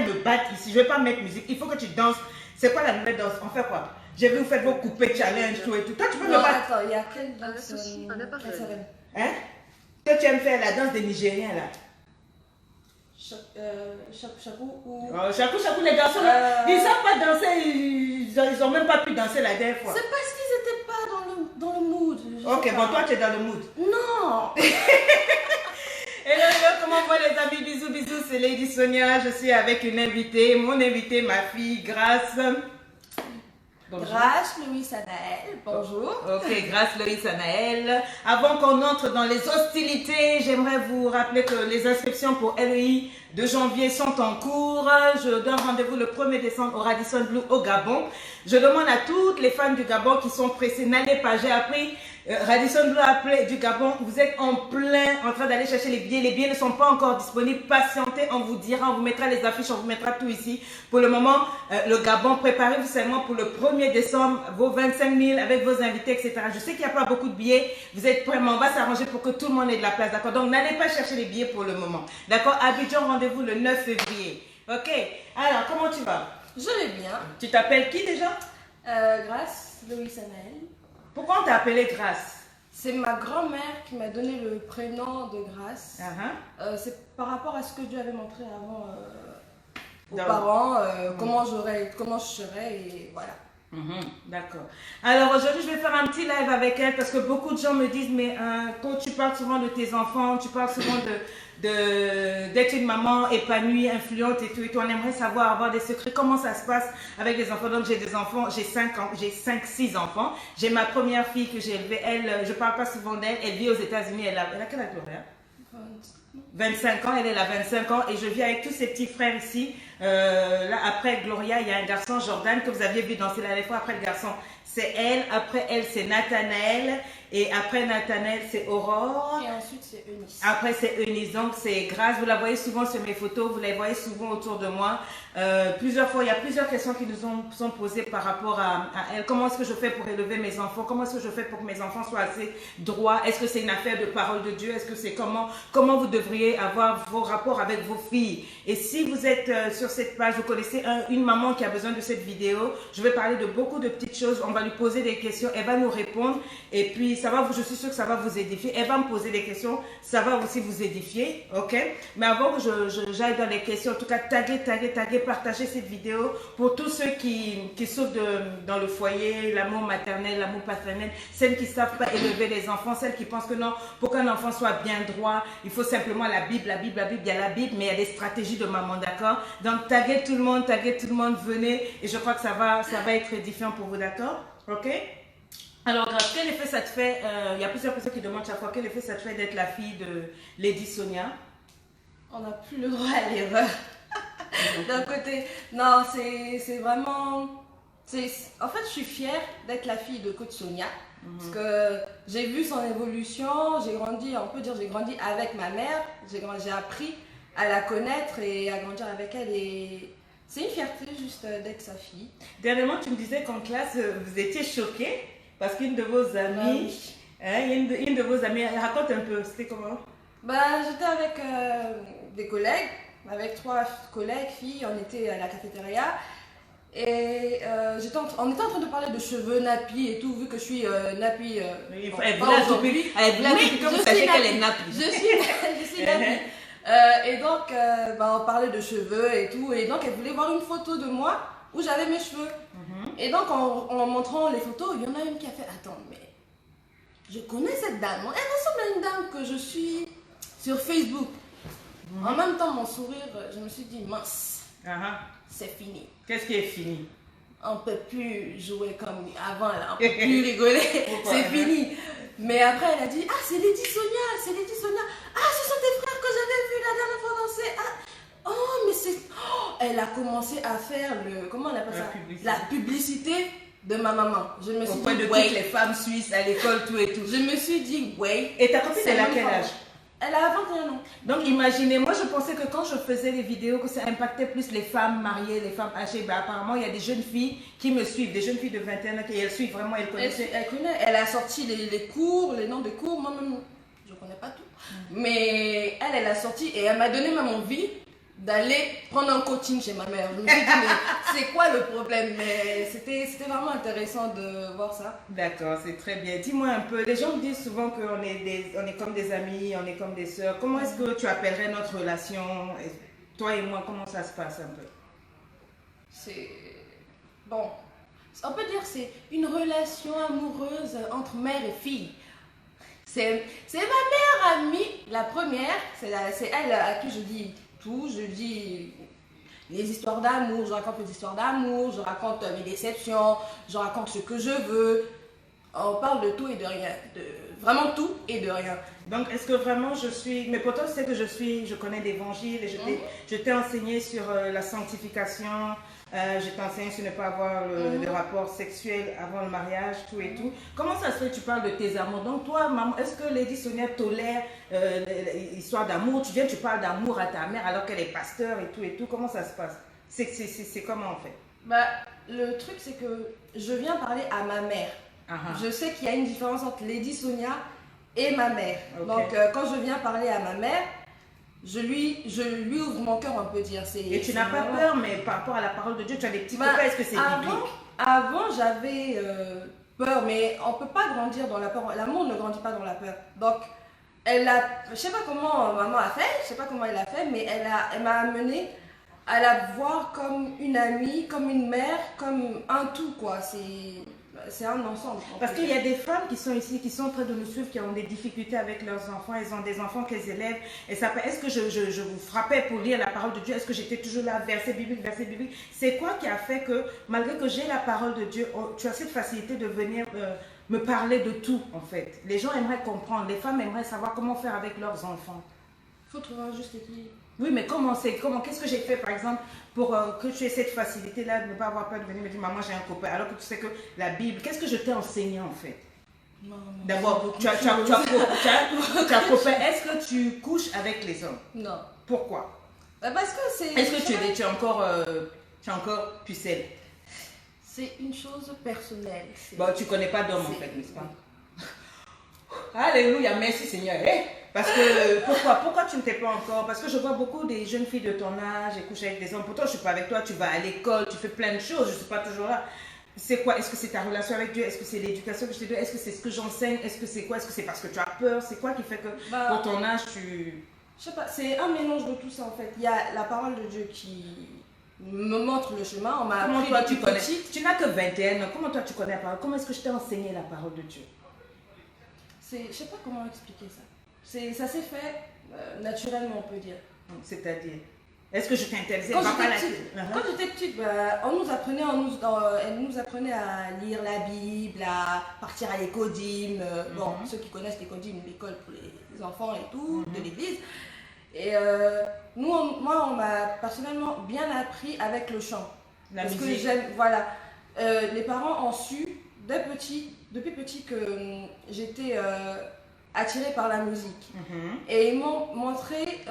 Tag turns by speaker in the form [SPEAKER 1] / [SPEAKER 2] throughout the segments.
[SPEAKER 1] me battre ici. Je vais pas mettre musique. Il faut que tu danses. C'est quoi la nouvelle danse? On fait quoi? J'ai vu vous faites vos coupés challenge, tout et tout. Toi, tu peux me battre.
[SPEAKER 2] Attends, il y a quelle danse
[SPEAKER 1] Hein? Toi, tu aimes faire la danse des Nigériens, là?
[SPEAKER 2] Chakou ou...
[SPEAKER 1] Oh, chakou, les garçons, ils savent pas danser. Ils ont même pas pu danser la dernière fois.
[SPEAKER 2] C'est parce qu'ils étaient pas dans le mood.
[SPEAKER 1] Ok, bon, toi, tu es dans le mood.
[SPEAKER 2] Non.
[SPEAKER 1] Hello, comment va les amis? Bisous, bisous, c'est Lady Sonia. Je suis avec une invitée, mon invitée, ma fille, Grace.
[SPEAKER 2] Bonjour. Grace Louis Anaël, bonjour.
[SPEAKER 1] Ok, Grace Louis Anaël. Avant qu'on entre dans les hostilités, j'aimerais vous rappeler que les inscriptions pour LEI de janvier sont en cours. Je donne rendez-vous le 1er décembre au Radisson Blu au Gabon. Je demande à toutes les fans du Gabon qui sont pressées, n'allez pas, j'ai appris, Radisson Blu a appelé du Gabon, vous êtes en train d'aller chercher les billets ne sont pas encore disponibles, patientez, on vous dira, on vous mettra les affiches, on vous mettra tout ici. Pour le moment, le Gabon, préparez-vous seulement pour le 1er décembre, vos 25 000 avec vos invités, etc. Je sais qu'il n'y a pas beaucoup de billets, vous êtes prêts, mais on va s'arranger pour que tout le monde ait de la place, d'accord? Donc n'allez pas chercher les billets pour le moment, d'accord? Abidjan, rendez-vous le 9 février, ok? Alors, comment tu vas?
[SPEAKER 2] Je vais bien.
[SPEAKER 1] Tu t'appelles qui déjà?
[SPEAKER 2] Grace Louis Anaël.
[SPEAKER 1] Pourquoi on t'a appelé Grace?
[SPEAKER 2] C'est ma grand-mère qui m'a donné le prénom de Grace. C'est par rapport à ce que Dieu avait montré avant aux parents, comment je serais et voilà.
[SPEAKER 1] D'accord. Alors aujourd'hui, je vais faire un petit live avec elle parce que beaucoup de gens me disent, mais quand tu parles souvent de tes enfants, tu parles souvent d'être une maman épanouie, influente et tout, on aimerait savoir, avoir des secrets, comment ça se passe avec les enfants. Donc j'ai des enfants, j'ai 6 enfants. J'ai ma première fille que j'ai élevée, elle, je parle pas souvent d'elle, elle vit aux États-Unis, elle a quel âge, Gloria? 25 ans, elle est là 25 ans et je vis avec tous ses petits frères ici. Là, après Gloria, il y a un garçon, Jordan, que vous aviez vu danser la dernière fois. Après le garçon, c'est elle. Après elle, c'est Nathanaël. Et après Nathanaël, c'est Aurore.
[SPEAKER 2] Et ensuite, c'est Eunice.
[SPEAKER 1] Après, c'est Eunice. Donc, c'est Grace. Vous la voyez souvent sur mes photos. Vous la voyez souvent autour de moi. Plusieurs fois, il y a plusieurs questions qui nous sont posées par rapport à elle. Comment est-ce que je fais pour élever mes enfants? Comment est-ce que je fais pour que mes enfants soient assez droits? Est-ce que c'est une affaire de parole de Dieu? Est-ce que c'est comment vous devriez avoir vos rapports avec vos filles? Et si vous êtes sur cette page, vous connaissez une maman qui a besoin de cette vidéo, je vais parler de beaucoup de petites choses. On va lui poser des questions. Elle va nous répondre. Et puis, je suis sûre que ça va vous édifier. Elle va me poser des questions. Ça va aussi vous édifier. OK? Mais avant que j'aille dans les questions, en tout cas, taguez, partagez cette vidéo pour tous ceux qui souffrent dans le foyer, l'amour maternel, l'amour paternel, celles qui ne savent pas élever les enfants, celles qui pensent que non, pour qu'un enfant soit bien droit, il faut simplement la Bible, il y a la Bible, mais il y a des stratégies de maman, d'accord? Donc, taguez tout le monde, venez, et je crois que ça va être édifiant pour vous, d'accord? OK? Alors, quel effet ça te fait, il y a plusieurs personnes qui demandent chaque fois, quel effet ça te fait d'être la fille de Lady Sonia?
[SPEAKER 2] On n'a plus le droit à l'erreur. D'un côté, non, c'est vraiment... En fait, je suis fière d'être la fille de coach Sonia. Parce que j'ai vu son évolution, j'ai grandi, on peut dire, j'ai grandi avec ma mère. J'ai appris à la connaître et à grandir avec elle. Et c'est une fierté juste d'être sa fille.
[SPEAKER 1] Dernièrement, tu me disais qu'en classe, vous étiez choquée parce qu'une de vos amies... une de vos amies, raconte un peu, c'était comment?
[SPEAKER 2] J'étais avec des collègues, avec 3 collègues, filles, on était à la cafétéria et on était en train de parler de cheveux, nappies et tout, vu que je suis nappie.
[SPEAKER 1] Elle voulait que vous sachiez qu'elle est nappie.
[SPEAKER 2] Je suis nappie. Et donc, on parlait de cheveux et tout, et donc elle voulait voir une photo de moi où j'avais mes cheveux. Et donc, en montrant les photos, il y en a une qui a fait, attends, mais je connais cette dame, elle ressemble à une dame que je suis sur Facebook. En même temps, mon sourire, je me suis dit, mince, c'est fini.
[SPEAKER 1] Qu'est-ce qui est fini?
[SPEAKER 2] On ne peut plus jouer comme avant, là. On ne peut plus rigoler, c'est fini. Mais après, elle a dit, c'est Lady Sonia. Ah, ce sont tes frères que j'avais vus la dernière fois danser. Mais c'est... elle a commencé à faire comment on appelle ça? La publicité de ma maman. Je me suis dit,
[SPEAKER 1] de toutes les femmes suisses à l'école, tout et tout.
[SPEAKER 2] Je me suis dit,
[SPEAKER 1] Et ta copine, elle a quel âge?
[SPEAKER 2] Elle a 21 ans.
[SPEAKER 1] Donc imaginez, moi je pensais que quand je faisais les vidéos, que ça impactait plus les femmes mariées, les femmes âgées. Apparemment, il y a des jeunes filles qui me suivent, des jeunes filles de 21 ans qui elles suivent vraiment, elles connaissent.
[SPEAKER 2] Elle connaît, elle a sorti les cours, les noms de cours, moi-même, je ne connais pas tout. Mais elle a sorti et elle m'a donné même envie d'aller prendre un coaching chez ma mère. Je me suis dit, mais c'est quoi le problème? Mais c'était vraiment intéressant de voir ça.
[SPEAKER 1] D'accord, c'est très bien. Dis-moi un peu, les gens me disent souvent qu'on on est comme des amis, on est comme des sœurs. Comment est-ce que tu appellerais notre relation, toi et moi, comment ça se passe un peu?
[SPEAKER 2] C'est... Bon, on peut dire que c'est une relation amoureuse entre mère et fille. C'est ma meilleure amie, la première, c'est elle à qui je dis tout, je dis les histoires d'amour, je raconte les histoires d'amour, je raconte mes déceptions, je raconte ce que je veux. On parle de tout et de rien, de vraiment tout et de rien.
[SPEAKER 1] Donc, est-ce que vraiment je suis... Mais pourtant, c'est que je connais l'évangile et je t'ai enseigné sur la sanctification, je t'ai enseigné sur ne pas avoir le rapport sexuel avant le mariage, tout et tout. Comment ça se fait que tu parles de tes amours? Donc, toi, maman, est-ce que Lady Sonia tolère l'histoire d'amour? Tu parles d'amour à ta mère alors qu'elle est pasteur et tout et tout. Comment ça se passe? C'est comment en fait?
[SPEAKER 2] Bah, le truc, c'est que je viens parler à ma mère. Je sais qu'il y a une différence entre Lady Sonia et ma mère. Okay. Donc, quand je viens parler à ma mère, je lui ouvre mon cœur, on peut dire.
[SPEAKER 1] Et tu n'as pas peur, mais par rapport à la parole de Dieu, tu as des petits copains, est-ce que c'est biblique?
[SPEAKER 2] Avant, j'avais peur, mais on ne peut pas grandir dans la peur. L'amour ne grandit pas dans la peur. Donc, je ne sais pas comment maman a fait, je ne sais pas comment elle a fait, mais elle m'a amenée à la voir comme une amie, comme une mère, comme un tout, quoi. C'est un ensemble.
[SPEAKER 1] Parce qu'il y a des femmes qui sont ici, qui sont en train de nous suivre, qui ont des difficultés avec leurs enfants. Elles ont des enfants qu'elles élèvent. Et ça, est-ce que je vous frappais pour lire la parole de Dieu? Est-ce que j'étais toujours là, verset biblique, verset biblique? C'est quoi qui a fait que, malgré que j'ai la parole de Dieu, tu as cette facilité de venir me parler de tout, en fait? Les gens aimeraient comprendre. Les femmes aimeraient savoir comment faire avec leurs enfants.
[SPEAKER 2] Il faut trouver un juste équilibre.
[SPEAKER 1] Oui, mais qu'est-ce que j'ai fait, par exemple, pour que tu aies cette facilité-là de ne pas avoir peur de venir me dire, maman, j'ai un copain, alors que tu sais que la Bible, qu'est-ce que je t'ai enseigné, en fait? D'abord, tu as copain, est-ce que tu couches avec les hommes?
[SPEAKER 2] Non.
[SPEAKER 1] Pourquoi?
[SPEAKER 2] Parce que c'est...
[SPEAKER 1] Est-ce que tu es encore pucelle?
[SPEAKER 2] C'est une chose personnelle.
[SPEAKER 1] Bon, tu connais pas d'homme, en fait, n'est-ce pas? Alléluia, merci Seigneur. Parce que, pourquoi tu ne t'es pas encore? Parce que je vois beaucoup des jeunes filles de ton âge et couchent avec des hommes. Pourtant, je ne suis pas avec toi, tu vas à l'école, tu fais plein de choses, je ne suis pas toujours là. C'est quoi? Est-ce que c'est ta relation avec Dieu? Est-ce que c'est l'éducation que je te donne? Est-ce que c'est ce que j'enseigne? Est-ce que c'est quoi? Est-ce que c'est parce que tu as peur? C'est quoi qui fait que pour ton âge, tu...
[SPEAKER 2] Je sais pas, c'est un mélange de tout ça en fait. Il y a la parole de Dieu qui me montre le chemin. On m'a appris
[SPEAKER 1] toi tu connais? Tu n'as que 21 ans. Comment toi tu connais la parole? Comment est-ce que je t'ai enseigné la parole de Dieu?
[SPEAKER 2] Je sais pas comment expliquer ça. Ça s'est fait naturellement, on peut dire.
[SPEAKER 1] C'est-à-dire, est-ce que je t'ai intéressé?
[SPEAKER 2] Quand j'étais petite, elle nous apprenait à lire la Bible, à partir à l'écodim. Bon, ceux qui connaissent l'écodim, l'école pour les enfants et tout, de l'église. Et moi, on m'a personnellement bien appris avec le chant.
[SPEAKER 1] La
[SPEAKER 2] musique.
[SPEAKER 1] musique.
[SPEAKER 2] Que j'aime, voilà. Les parents ont su depuis petit que j'étais attirée par la musique. Et ils m'ont montré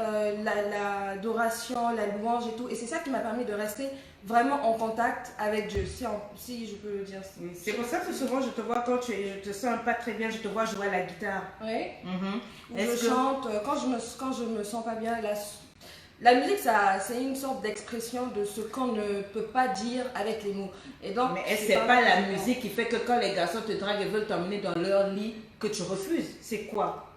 [SPEAKER 2] l'adoration, la louange et tout. Et c'est ça qui m'a permis de rester vraiment en contact avec Dieu, si je peux le dire.
[SPEAKER 1] C'est pour ça que souvent je te vois quand je te sens pas très bien, je te vois jouer à la guitare.
[SPEAKER 2] Oui. Je chante, quand je me sens pas bien, la musique, c'est une sorte d'expression de ce qu'on ne peut pas dire avec les mots. Et donc,
[SPEAKER 1] mais c'est pas la musique qui fait que quand les garçons te draguent et veulent t'emmener dans leur lit, que tu refuses. C'est quoi?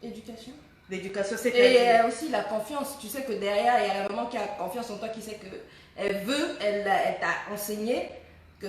[SPEAKER 2] Éducation.
[SPEAKER 1] L'éducation, c'est
[SPEAKER 2] et aussi la confiance. Tu sais que derrière, il y a la maman qui a confiance en toi, qui sait qu'elle veut, elle t'a enseigné que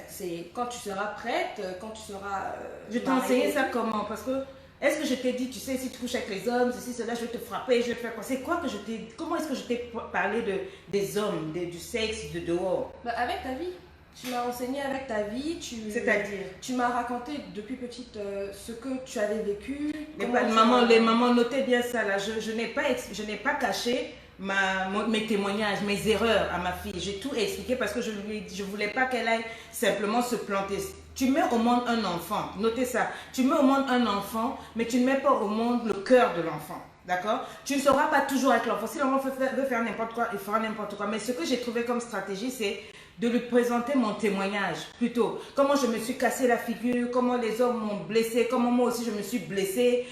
[SPEAKER 2] c'est quand tu seras prête, quand tu seras...
[SPEAKER 1] je t'ai enseigné ça comment? Parce que est-ce que je t'ai dit, tu sais, si tu couches avec les hommes, ceci, cela, je vais te frapper, je vais te faire quoi? C'est quoi que je t'ai... Comment est-ce que je t'ai parlé des hommes, du sexe, de dehors?
[SPEAKER 2] Avec ta vie. Tu m'as enseigné avec ta vie.
[SPEAKER 1] C'est-à-dire?
[SPEAKER 2] Tu m'as raconté depuis petite ce que tu avais vécu.
[SPEAKER 1] Les mamans, notez bien ça là. Je n'ai pas caché mes témoignages, mes erreurs à ma fille. J'ai tout expliqué parce que je ne voulais pas qu'elle aille simplement se planter. Tu mets au monde un enfant, notez ça. Tu mets au monde un enfant, mais tu ne mets pas au monde le cœur de l'enfant. D'accord? Tu ne seras pas toujours avec l'enfant. Si l'enfant veut faire n'importe quoi, il fera n'importe quoi. Mais ce que j'ai trouvé comme stratégie, c'est de lui présenter mon témoignage plutôt. Comment je me suis cassé la figure, comment les hommes m'ont blessé, comment moi aussi je me suis blessée,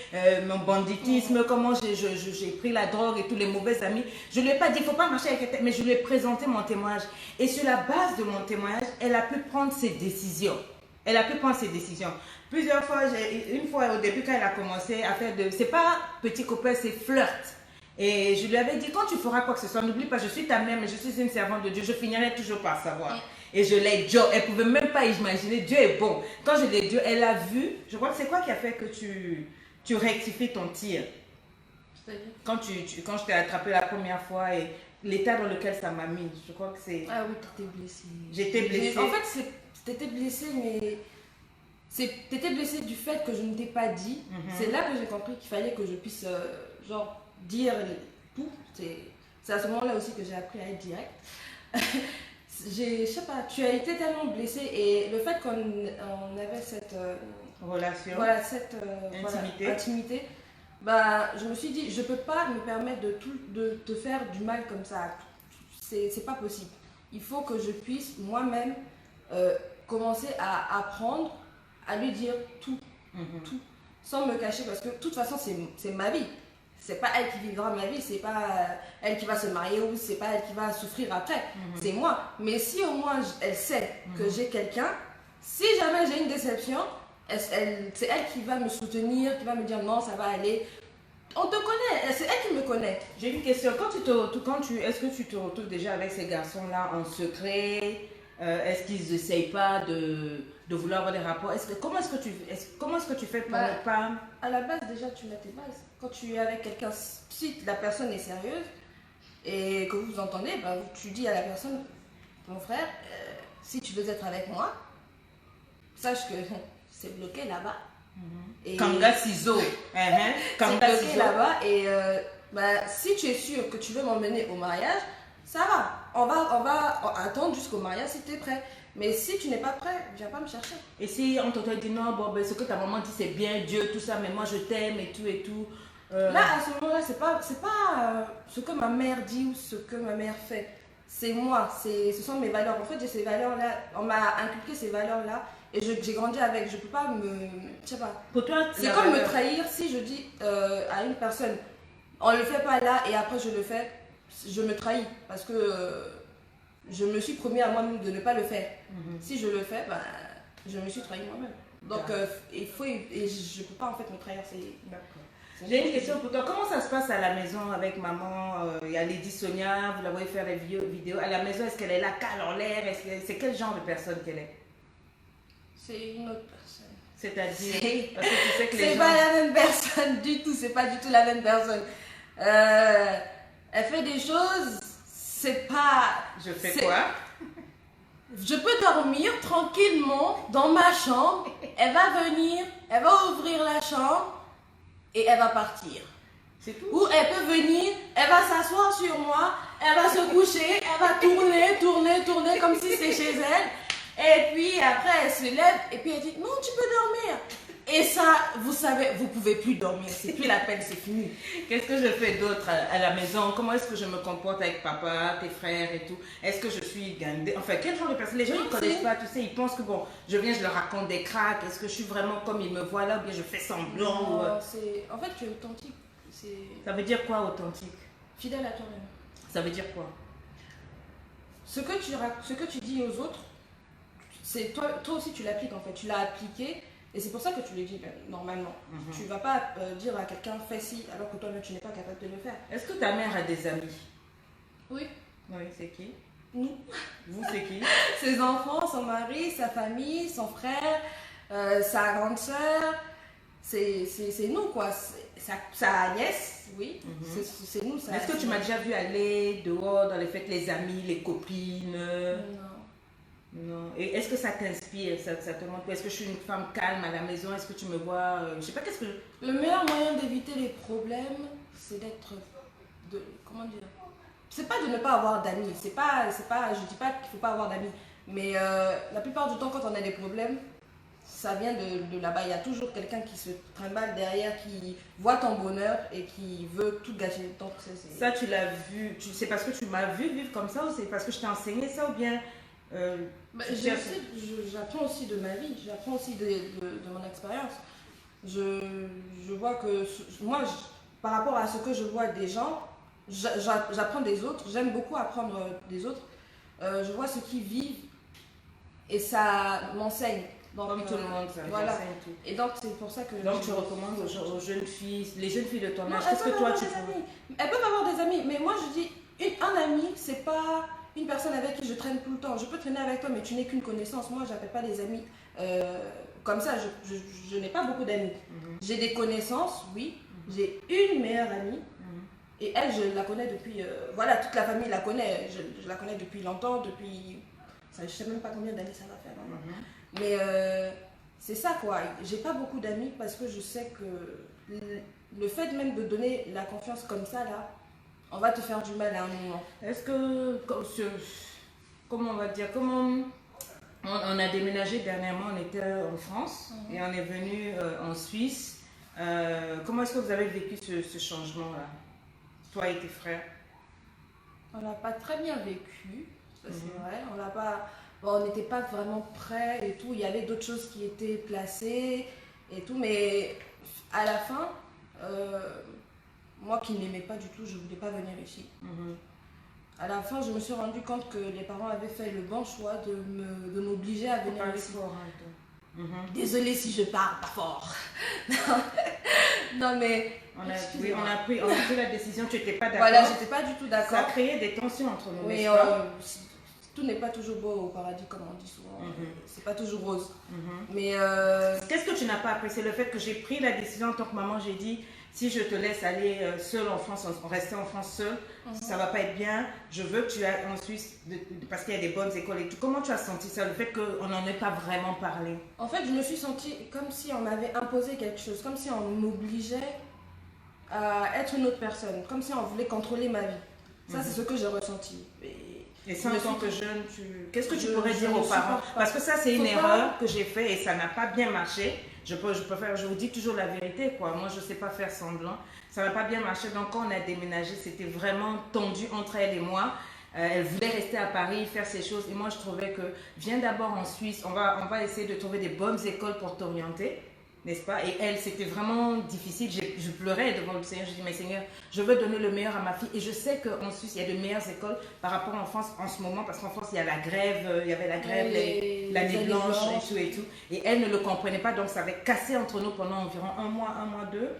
[SPEAKER 1] mon banditisme, comment j'ai pris la drogue et tous les mauvais amis. Je ne lui ai pas dit, il ne faut pas marcher avec elle, mais je lui ai présenté mon témoignage. Et sur la base de mon témoignage, elle a pu prendre ses décisions. Elle a pu prendre ses décisions. Plusieurs fois, une fois au début, quand elle a commencé à faire de... C'est pas petit copain, c'est flirt. Et je lui avais dit, quand tu feras quoi que ce soit, n'oublie pas, je suis ta mère, mais je suis une servante de Dieu, je finirai toujours par savoir. Et je l'ai dit, elle ne pouvait même pas imaginer, Dieu est bon. Quand je l'ai dit, elle a vu, je crois que c'est quoi qui a fait que tu rectifies ton tir? Quand je t'ai attrapé la première fois et l'état dans lequel ça m'a mis, je crois que c'est...
[SPEAKER 2] Ah oui, t'étais blessée.
[SPEAKER 1] J'étais blessée.
[SPEAKER 2] En fait, t'étais blessée, mais... T'étais blessée du fait que je ne t'ai pas dit. C'est là que j'ai compris qu'il fallait que je puisse, genre... dire tout, c'est à ce moment-là aussi que j'ai appris à être direct. Je sais pas, tu as été tellement blessée et le fait qu'on avait cette
[SPEAKER 1] relation,
[SPEAKER 2] voilà, cette intimité, bah, je me suis dit, je peux pas me permettre de te faire du mal comme ça. C'est pas possible. Il faut que je puisse moi-même commencer à apprendre à lui dire tout, tout, sans me cacher parce que de toute façon c'est ma vie. C'est pas elle qui vivra ma vie, c'est pas elle qui va se marier ou c'est pas elle qui va souffrir après, c'est moi. Mais si au moins elle sait que j'ai quelqu'un, si jamais j'ai une déception, c'est elle qui va me soutenir, qui va me dire non, ça va aller. On te connaît, c'est elle qui me connaît.
[SPEAKER 1] J'ai une question, est-ce que tu te retrouves déjà avec ces garçons-là en secret? Est-ce qu'ils n'essayent pas de vouloir avoir des rapports? Comment est-ce que tu fais pour ne pas...
[SPEAKER 2] À la base, déjà, tu mets tes bases. Quand tu es avec quelqu'un, si la personne est sérieuse et que vous vous entendez, bah, tu dis à la personne, mon frère, si tu veux être avec moi, sache que c'est bloqué là-bas.
[SPEAKER 1] Kanga ciseaux.
[SPEAKER 2] C'est bloqué là-bas et bah, si tu es sûr que tu veux m'emmener au mariage, ça va. On va attendre jusqu'au mariage si tu es prêt. Mais si tu n'es pas prêt, viens pas me chercher.
[SPEAKER 1] Et si on t'entend dire non, bon, ben, ce que ta maman dit c'est bien, Dieu, tout ça, mais moi je t'aime et tout et tout.
[SPEAKER 2] Là, à ce moment-là, c'est pas ce que ma mère dit ou ce que ma mère fait. C'est moi, ce sont mes valeurs. En fait, j'ai ces valeurs-là. On m'a inculqué ces valeurs-là et j'ai grandi avec. Je peux pas je sais pas.
[SPEAKER 1] Pour toi,
[SPEAKER 2] c'est comme me trahir si je dis à une personne, on le fait pas là et après je le fais, je me trahis parce que je me suis promis à moi-même de ne pas le faire. Si je le fais, bah, je me suis trahi moi-même. Donc, je ne peux pas en fait me trahir.
[SPEAKER 1] J'ai une question pour toi. Comment ça se passe à la maison avec maman? Il y a Lady Sonia, vous la voyez faire des vidéos. À la maison, est-ce qu'elle est là, cale en l'air? C'est quel genre de personne qu'elle est?
[SPEAKER 2] C'est une autre personne.
[SPEAKER 1] C'est-à-dire? Parce que tu sais que
[SPEAKER 2] c'est pas la même personne du tout. C'est pas du tout la même personne. Elle fait des choses... C'est pas...
[SPEAKER 1] Je fais quoi?
[SPEAKER 2] Je peux dormir tranquillement dans ma chambre. Elle va venir, elle va ouvrir la chambre et elle va partir.
[SPEAKER 1] C'est tout?
[SPEAKER 2] Ou elle peut venir, elle va s'asseoir sur moi, elle va se coucher, elle va tourner comme si c'était chez elle. Et puis après elle se lève et puis elle dit non, tu peux dormir. Et ça, vous savez, vous pouvez plus dormir, c'est plus la peine, c'est fini.
[SPEAKER 1] Qu'est-ce que je fais d'autre à la maison? Comment est-ce que je me comporte avec papa, tes frères et tout? Est-ce que je suis gandée? Enfin, quel genre de personne? Les gens, ils ne connaissent pas, tu sais, ils pensent que bon, je viens, je leur raconte des cracks. Est-ce que je suis vraiment comme ils me voient là ou bien je fais semblant?
[SPEAKER 2] Non, en fait, tu es authentique.
[SPEAKER 1] Ça veut dire quoi, authentique?
[SPEAKER 2] Fidèle à toi-même.
[SPEAKER 1] Ça veut dire quoi?
[SPEAKER 2] Ce que tu dis aux autres, c'est toi aussi tu l'appliques en fait. Tu l'as appliqué. Et c'est pour ça que tu le dis normalement. Tu ne vas pas dire à quelqu'un fais ci alors que toi-même tu n'es pas capable de le faire.
[SPEAKER 1] Est-ce que ta mère a des amis?
[SPEAKER 2] Oui.
[SPEAKER 1] Oui, c'est qui?
[SPEAKER 2] Nous.
[SPEAKER 1] Vous, c'est qui?
[SPEAKER 2] Ses enfants, son mari, sa famille, son frère, sa grande soeur. C'est nous quoi. Sa nièce, oui. C'est nous.
[SPEAKER 1] Est-ce que tu m'as déjà vu aller dehors dans les fêtes, les amis, les copines?
[SPEAKER 2] Non.
[SPEAKER 1] Non. Et est-ce que ça t'inspire? Ça te montre? Est-ce que je suis une femme calme à la maison? Est-ce que tu me vois? Je sais pas qu'est-ce que...
[SPEAKER 2] Le meilleur moyen d'éviter les problèmes, c'est d'être... Comment dire? C'est pas de ne pas avoir d'amis. Je dis pas qu'il faut pas avoir d'amis. Mais la plupart du temps, quand on a des problèmes, ça vient de là-bas. Il y a toujours quelqu'un qui se trimballe derrière, qui voit ton bonheur et qui veut tout gâcher. Donc,
[SPEAKER 1] ça, tu l'as vu? C'est parce que tu m'as vu vivre comme ça ou c'est parce que je t'ai enseigné ça ou bien
[SPEAKER 2] J'apprends aussi de ma vie, j'apprends aussi de mon expérience. Je vois que moi, par rapport à ce que je vois des gens, j'apprends des autres, j'aime beaucoup apprendre des autres. Je vois ce qu'ils vivent et ça m'enseigne. Donc,
[SPEAKER 1] comme tout le monde, ça
[SPEAKER 2] voilà.
[SPEAKER 1] enseigne tout.
[SPEAKER 2] Et donc c'est pour ça que...
[SPEAKER 1] Donc tu recommandes aux jeunes filles, les jeunes filles de ton
[SPEAKER 2] Non,
[SPEAKER 1] âge,
[SPEAKER 2] elles
[SPEAKER 1] qu'est-ce que
[SPEAKER 2] peuvent
[SPEAKER 1] toi
[SPEAKER 2] avoir
[SPEAKER 1] tu
[SPEAKER 2] des
[SPEAKER 1] fais?
[SPEAKER 2] amis. Elles peuvent avoir des amis, mais moi je dis, un ami, c'est pas une personne avec qui je traîne tout le temps. Je peux traîner avec toi, mais tu n'es qu'une connaissance. Moi, j'appelle pas les amis comme ça. Je n'ai pas beaucoup d'amis. J'ai des connaissances, oui. J'ai une meilleure amie. Et elle, je la connais depuis... voilà, toute la famille la connaît. Je la connais depuis longtemps, depuis... Ça, je sais même pas combien d'années ça va faire. Mais c'est ça, quoi. J'ai pas beaucoup d'amis parce que je sais que le fait même de donner la confiance comme ça, là, on va te faire du mal à un moment.
[SPEAKER 1] Est-ce que, comment on va dire, comment on a déménagé dernièrement, on était en France et on est venu en Suisse. Comment est-ce que vous avez vécu ce changement-là, toi et tes frères?
[SPEAKER 2] On l'a pas très bien vécu, ça c'est vrai. On l'a pas, bon, on n'était pas vraiment prêts et tout. Il y avait d'autres choses qui étaient placées et tout, mais à la fin, moi qui ne l'aimais pas du tout, je ne voulais pas venir ici. À la fin, je me suis rendu compte que les parents avaient fait le bon choix de m'obliger à venir ici. Désolée si je parle pas fort. Non mais...
[SPEAKER 1] On a pris la décision, tu n'étais pas d'accord.
[SPEAKER 2] Voilà, j'étais pas du tout d'accord.
[SPEAKER 1] Ça a créé des tensions entre nous,
[SPEAKER 2] mais
[SPEAKER 1] n'est-ce pas?
[SPEAKER 2] tout n'est pas toujours beau au paradis, comme on dit souvent. C'est pas toujours rose. Mais
[SPEAKER 1] qu'est-ce que tu n'as pas apprécié? Le fait que j'ai pris la décision en tant que maman, j'ai dit, si je te laisse aller seule en France, rester en France seule, ça va pas être bien. Je veux que tu ailles en Suisse parce qu'il y a des bonnes écoles et tout. Comment tu as senti ça, le fait qu'on n'en ait pas vraiment parlé?
[SPEAKER 2] En fait, je me suis sentie comme si on m'avait imposé quelque chose, comme si on m'obligeait à être une autre personne, comme si on voulait contrôler ma vie. Ça, c'est ce que j'ai ressenti.
[SPEAKER 1] Et ça, en tant que jeune, qu'est-ce que tu pourrais dire aux parents? Parce que ça, c'est une erreur que j'ai faite et ça n'a pas bien marché. Je vous dis toujours la vérité, quoi. Moi, je ne sais pas faire semblant. Ça n'a pas bien marché. Donc, quand on a déménagé, c'était vraiment tendu entre elle et moi. Elle voulait rester à Paris, faire ses choses. Et moi, je trouvais que, viens d'abord en Suisse. On va essayer de trouver des bonnes écoles pour t'orienter. N'est-ce pas? Et elle, c'était vraiment difficile. Je pleurais devant le Seigneur. Je dis, mais Seigneur, je veux donner le meilleur à ma fille. Et je sais qu'en Suisse, il y a de meilleures écoles par rapport en France en ce moment. Parce qu'en France, il y a la grève, il y avait la grève, l'année blanche et tout. Et elle ne le comprenait pas. Donc, ça avait cassé entre nous pendant environ un mois, deux.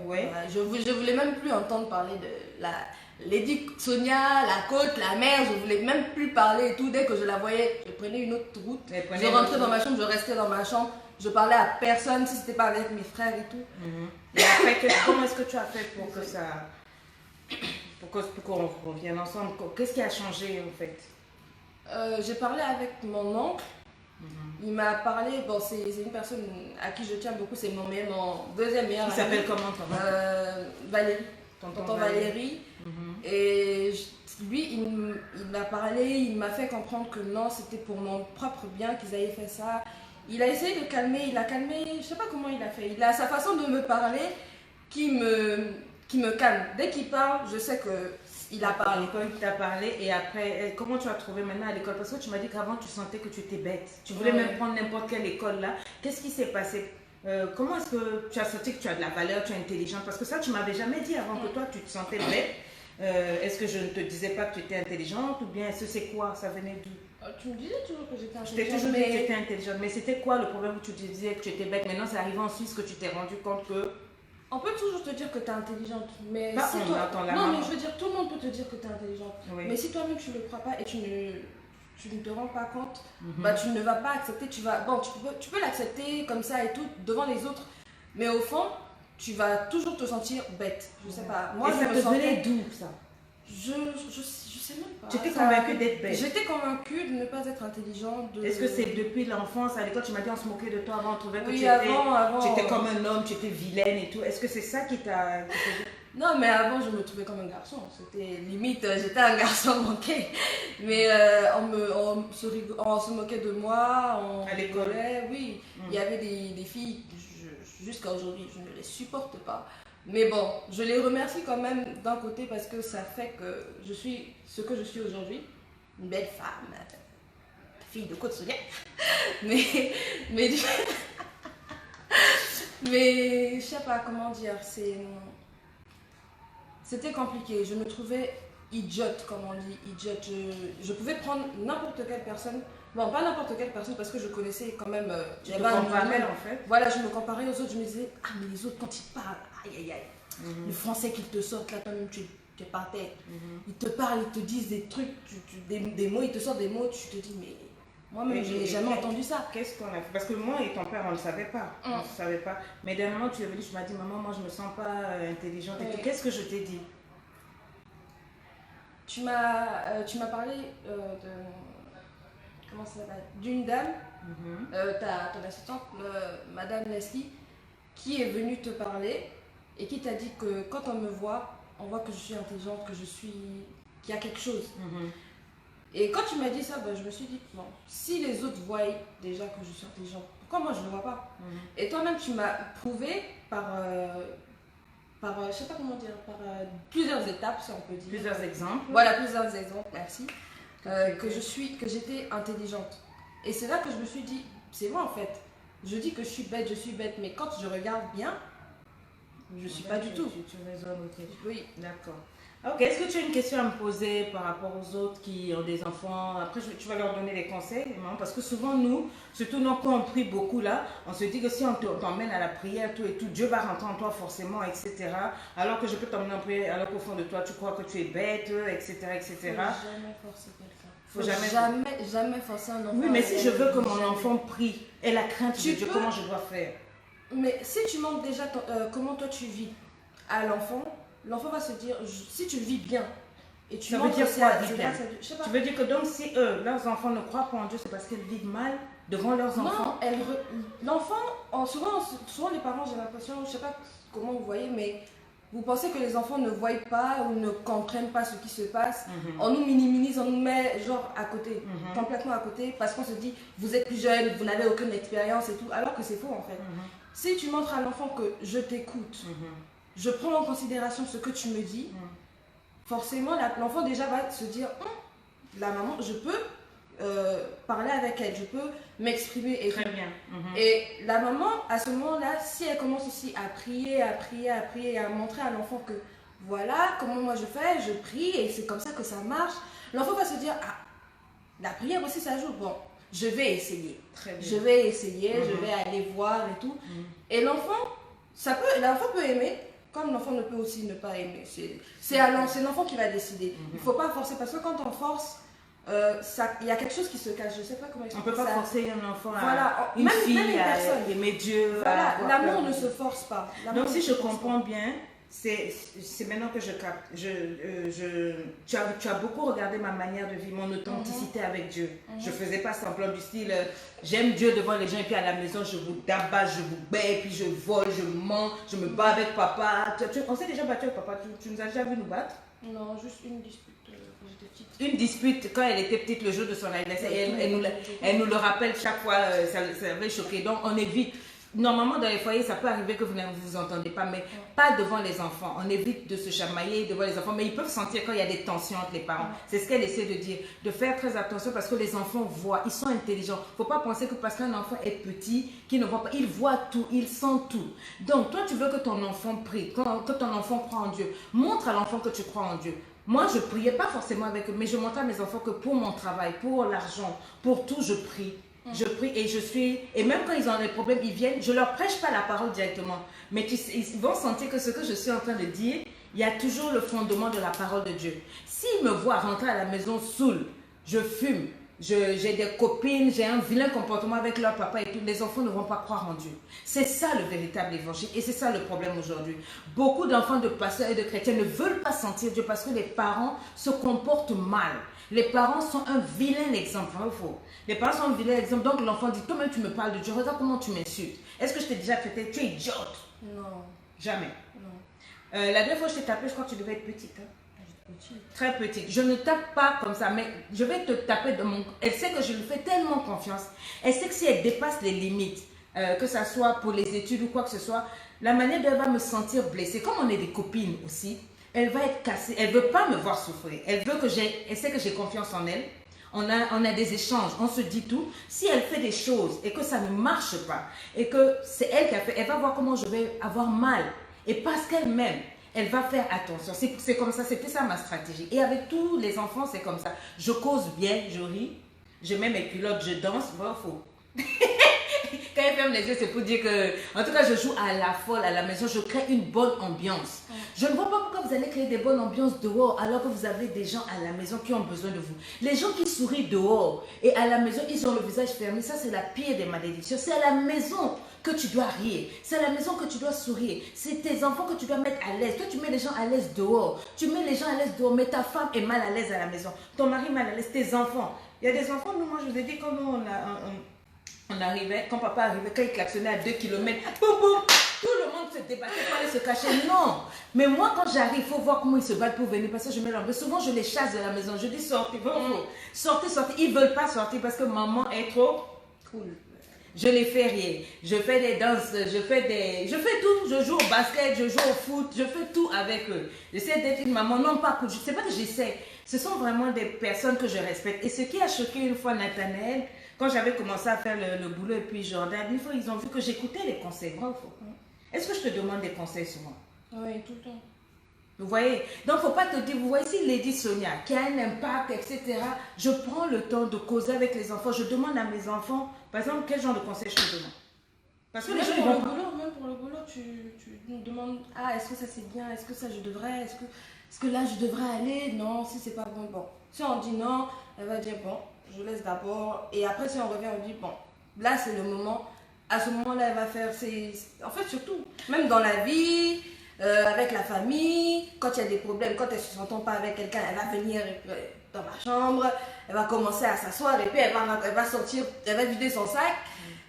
[SPEAKER 2] Ouais. Je voulais même plus entendre parler de Lady Sonia, la côte, la mer. Je voulais même plus parler et tout. Dès que je la voyais, je prenais une autre route. Je rentrais dans ma chambre, je restais dans ma chambre. Je parlais à personne si c'était pas avec mes frères et tout.
[SPEAKER 1] Et après, comment est-ce que tu as fait pour que ça... pour qu'on revienne ensemble? Qu'est-ce qui a changé en fait?
[SPEAKER 2] J'ai parlé avec mon oncle. Il m'a parlé, bon c'est une personne à qui je tiens beaucoup, c'est mon deuxième meilleur ami.
[SPEAKER 1] Il s'appelle comment ton oncle?
[SPEAKER 2] Valérie. Tonton Valérie. Et lui, il m'a parlé, il m'a fait comprendre que non, c'était pour mon propre bien qu'ils avaient fait ça. Il a essayé de calmer, il a calmé, je sais pas comment il a fait. Il a sa façon de me parler qui me calme. Dès qu'il parle, je sais qu'il a parlé.
[SPEAKER 1] Quand il t'a parlé, et après, comment tu as trouvé maintenant à l'école? Parce que tu m'as dit qu'avant tu sentais que tu étais bête. Tu voulais même prendre n'importe quelle école là. Qu'est-ce qui s'est passé? Comment est-ce que tu as senti que tu as de la valeur, tu es intelligente? Parce que ça, tu m'avais jamais dit avant que toi tu te sentais bête. Est-ce que je ne te disais pas que tu étais intelligente ou bien est-ce que c'est quoi? Ça venait d'où?
[SPEAKER 2] Tu me disais toujours que j'étais intelligente.
[SPEAKER 1] Je t'ai toujours dit que tu étais intelligente, mais c'était quoi le problème où tu te disais que tu étais bête? Maintenant, c'est arrivé en Suisse que tu t'es rendu compte que...
[SPEAKER 2] On peut toujours te dire que tu es intelligente, mais
[SPEAKER 1] bah,
[SPEAKER 2] si
[SPEAKER 1] on
[SPEAKER 2] toi...
[SPEAKER 1] entend la
[SPEAKER 2] Non,
[SPEAKER 1] maman.
[SPEAKER 2] mais je veux dire, tout le monde peut te dire que tu es intelligente.
[SPEAKER 1] Oui.
[SPEAKER 2] Mais si toi-même tu ne le crois pas et tu ne te rends pas compte, bah, tu ne vas pas accepter. Bon, tu peux l'accepter comme ça et tout devant les autres, mais au fond, tu vas toujours te sentir bête. Je sais pas. Moi,
[SPEAKER 1] et ça te venait d'où ça?
[SPEAKER 2] Je sais même pas.
[SPEAKER 1] Tu étais convaincue d'être bête?
[SPEAKER 2] J'étais convaincue de ne pas être intelligente.
[SPEAKER 1] Est-ce que c'est depuis l'enfance, à l'école, tu m'as dit on se moquait de toi avant, on trouvait que tu
[SPEAKER 2] avant,
[SPEAKER 1] étais comme un homme, tu étais vilaine et tout. Est-ce que c'est ça qui t'a...
[SPEAKER 2] Non, mais avant, je me trouvais comme un garçon. C'était limite, j'étais un garçon manqué. Mais on se moquait de moi.
[SPEAKER 1] À l'école?
[SPEAKER 2] Oui. Il y avait des filles, jusqu'à aujourd'hui, je ne les supporte pas. Mais bon, je les remercie quand même d'un côté parce que ça fait que je suis ce que je suis aujourd'hui. Une belle femme. fille de Côte Sonia. mais, mais, mais, je sais pas comment dire, c'était compliqué. Je me trouvais idiote, comme on dit, idiote. Je pouvais prendre n'importe quelle personne. Bon, pas n'importe quelle personne parce que je connaissais quand même.
[SPEAKER 1] Tu te comparais en fait.
[SPEAKER 2] Voilà, je me comparais aux autres. Je me disais, ah, mais les autres, quand ils parlent, aïe aïe aïe. Le français qu'ils te sortent là, toi-même, tu es par tête. Ils te parlent, ils te disent des trucs, des mots, ils te sortent des mots, tu te dis, mais moi-même, je n'ai jamais entendu ça.
[SPEAKER 1] Qu'est-ce qu'on a fait? Parce que moi et ton père, on ne le savait pas. On ne savait pas. Mais d'un moment, tu es venu, tu m'as dit, maman, moi, je me sens pas intelligente. Et qu'est-ce que je t'ai dit?
[SPEAKER 2] Tu m'as parlé comment ça s'appelle, d'une dame, ton assistante, Madame Leslie, qui est venue te parler et qui t'a dit que quand on me voit, on voit que je suis intelligente, qu'il y a quelque chose. Et quand tu m'as dit ça, ben, je me suis dit, bon, si les autres voient déjà que je suis intelligente, pourquoi moi je ne le vois pas? Et toi-même, tu m'as prouvé par je sais pas comment dire, par plusieurs étapes, si on peut dire.
[SPEAKER 1] Plusieurs exemples.
[SPEAKER 2] Voilà, plusieurs exemples, merci. Que j'étais intelligente. Et c'est là que je me suis dit, c'est moi en fait. Je dis que je suis bête, mais quand je regarde bien, je ne suis pas du tout.
[SPEAKER 1] Tu raisonnes, ok.
[SPEAKER 2] Oui.
[SPEAKER 1] D'accord. Ok, est-ce que tu as une question à me poser par rapport aux autres qui ont des enfants? Après, tu vas leur donner des conseils, maman, parce que souvent, nous, surtout nous, quand on prie beaucoup là, on se dit que si on t'emmène à la prière, tout et tout, Dieu va rentrer en toi forcément, etc. Alors que je peux t'emmener en prière, alors qu'au fond de toi, tu crois que tu es bête, etc., etc.
[SPEAKER 2] Faut jamais forcer quelqu'un. Jamais forcer un enfant.
[SPEAKER 1] Oui, mais si je veux que mon enfant prie et la crainte de Dieu, comment je dois faire?
[SPEAKER 2] Mais si tu montres déjà comment toi tu vis à l'enfant, l'enfant va se dire, si tu vis bien, et tu
[SPEAKER 1] ça veut dire quoi,
[SPEAKER 2] bien,
[SPEAKER 1] tu veux dire que donc si eux, leurs enfants ne croient pas en Dieu, c'est parce qu'ils vivent mal devant leurs enfants?
[SPEAKER 2] Non, l'enfant, souvent les parents, j'ai l'impression, je sais pas comment vous voyez, mais vous pensez que les enfants ne voient pas ou ne comprennent pas ce qui se passe. On nous minimise, on nous met genre à côté, complètement à côté, parce qu'on se dit, vous êtes plus jeune, vous n'avez aucune expérience et tout, alors que c'est faux en fait. Si tu montres à l'enfant que je t'écoute, je prends en considération ce que tu me dis, forcément l'enfant déjà va se dire, la maman, je peux parler avec elle, je peux m'exprimer.
[SPEAKER 1] Très bien.
[SPEAKER 2] Et la maman, à ce moment-là, si elle commence aussi à prier, et à montrer à l'enfant que voilà comment moi je fais, je prie et c'est comme ça que ça marche, l'enfant va se dire, ah, la prière aussi ça joue, bon, je vais essayer.
[SPEAKER 1] Très bien.
[SPEAKER 2] Je vais essayer, je vais aller voir et tout. Et l'enfant peut aimer, comme l'enfant ne peut aussi ne pas aimer. C'est l'enfant qui va décider. Il ne faut pas forcer, parce que quand on force, il y a quelque chose qui se cache. Je ne sais pas comment expliquer ça.
[SPEAKER 1] On ne peut pas forcer un enfant
[SPEAKER 2] voilà.
[SPEAKER 1] une fille
[SPEAKER 2] même une personne.
[SPEAKER 1] à aimer Dieu.
[SPEAKER 2] Voilà, l'amour ne se force pas.
[SPEAKER 1] Donc si je comprends bien, c'est maintenant que je capte. Tu as beaucoup regardé ma manière de vivre, mon authenticité avec Dieu. Je ne faisais pas semblant du style, j'aime Dieu devant les gens et puis à la maison, je vous tabasse, je vous baie, puis je vole, je mens, je me bats avec papa. On s'est déjà battu avec papa, tu nous as déjà vu nous battre?
[SPEAKER 2] Non, juste une dispute quand j'étais petite.
[SPEAKER 1] Une dispute quand elle était petite le jour de son anniversaire. Elle nous le rappelle chaque fois, ça avait choqué. Donc on évite. Normalement, dans les foyers, ça peut arriver que vous ne vous entendez pas, mais pas devant les enfants. On évite de se chamailler devant les enfants, mais ils peuvent sentir quand il y a des tensions entre les parents. C'est ce qu'elle essaie de dire, de faire très attention parce que les enfants voient, ils sont intelligents. Il ne faut pas penser que parce qu'un enfant est petit, qu'il ne voit pas, il voit tout, il sent tout. Donc, toi, tu veux que ton enfant prie, que ton enfant croit en Dieu. Montre à l'enfant que tu crois en Dieu. Moi, je ne priais pas forcément avec eux, mais je montrais à mes enfants que pour mon travail, pour l'argent, pour tout, je prie. Je prie et même quand ils ont des problèmes, ils viennent, je ne leur prêche pas la parole directement, mais ils vont sentir que ce que je suis en train de dire, il y a toujours le fondement de la parole de Dieu. S'ils me voient rentrer à la maison saoul, je fume, j'ai des copines, j'ai un vilain comportement avec leur papa et tout, les enfants ne vont pas croire en Dieu. C'est ça le véritable évangile et c'est ça le problème aujourd'hui. Beaucoup d'enfants de pasteurs et de chrétiens ne veulent pas sentir Dieu parce que les parents se comportent mal. Les parents sont un vilain exemple, vrai ou faux? Les parents sont un vilain exemple, donc l'enfant dit, toi-même tu me parles de Dieu, regarde comment tu m'insultes. Est-ce que je t'ai déjà traité? Tu es idiote.
[SPEAKER 2] Non.
[SPEAKER 1] Jamais.
[SPEAKER 2] Non.
[SPEAKER 1] La dernière fois que je t'ai tapé, je crois que tu devais être petite. Hein?
[SPEAKER 2] Petite.
[SPEAKER 1] Très petite. Je ne tape pas comme ça, mais je vais te taper de mon... Elle sait que je lui fais tellement confiance. Elle sait que si elle dépasse les limites, que ce soit pour les études ou quoi que ce soit, la manière dont elle va me sentir blessée, comme on est des copines aussi, elle va être cassée. Elle ne veut pas me voir souffrir. Elle sait que j'ai confiance en elle. on a des échanges, on se dit tout. Si elle fait des choses et que ça ne marche pas, et que c'est elle qui a fait, elle va voir comment je vais avoir mal. Et parce qu'elle m'aime, elle va faire attention. C'est comme ça, c'était ça ma stratégie. Et avec tous les enfants, c'est comme ça. Je cause bien, je ris, je mets mes culottes, je danse. Bon, faux. Quand elle ferme les yeux, c'est pour dire que, en tout cas, je joue à la folle à la maison. Je crée une bonne ambiance. Je ne vois pas pourquoi vous allez créer des bonnes ambiances dehors alors que vous avez des gens à la maison qui ont besoin de vous. Les gens qui sourient dehors et à la maison, ils ont le visage fermé. Ça, c'est la pire des malédictions. C'est à la maison que tu dois rire. C'est à la maison que tu dois sourire. C'est tes enfants que tu dois mettre à l'aise. Toi, tu mets les gens à l'aise dehors. Tu mets les gens à l'aise dehors, mais ta femme est mal à l'aise à la maison. Ton mari est mal à l'aise, tes enfants. Il y a des enfants, nous, moi, je vous ai dit, quand nous, on arrivait, quand papa arrivait, quand il klaxonnait à 2 km, boum, boum, tout le monde se débattait pour aller se cacher. Non. Mais moi, quand j'arrive, il faut voir comment ils se battent pour venir. Parce que je mets l'ambiance. Souvent, je les chasse de la maison. Je dis sortez, sortez, sortez. Ils ne veulent pas sortir parce que maman est trop cool. Je les fais rire. Je fais des danses. Je fais tout. Je joue au basket, je joue au foot. Je fais tout avec eux. J'essaie d'être une maman. Non, pas cool. C'est pas que j'essaie. Ce sont vraiment des personnes que je respecte. Et ce qui a choqué une fois Nathanaël, quand j'avais commencé à faire le boulot et puis Jordan, une fois ils ont vu que j'écoutais les conseils. Est-ce que je te demande des conseils souvent?
[SPEAKER 2] Oui, tout le temps.
[SPEAKER 1] Vous voyez? Donc, il ne faut pas te dire, vous voyez, si Lady Sonia, qui a un impact, etc., je prends le temps de causer avec les enfants. Je demande à mes enfants, par exemple, quel genre de conseils je te demande? Parce que
[SPEAKER 2] Même
[SPEAKER 1] les gens,
[SPEAKER 2] pour
[SPEAKER 1] ils
[SPEAKER 2] le
[SPEAKER 1] vont
[SPEAKER 2] boulot, même pour le boulot, tu nous demandes, ah, est-ce que ça c'est bien, est-ce que ça je devrais, est-ce que là je devrais aller, non, si c'est pas bon, bon. Si on dit non, elle va dire bon, je laisse d'abord, et après si on revient, on dit bon, là c'est le moment, à ce moment-là elle va faire, en fait surtout, même dans la vie, avec la famille, quand il y a des problèmes, quand elle ne s'entend pas avec quelqu'un, elle va venir dans ma chambre, elle va commencer à s'asseoir et puis elle va sortir, elle va vider son sac.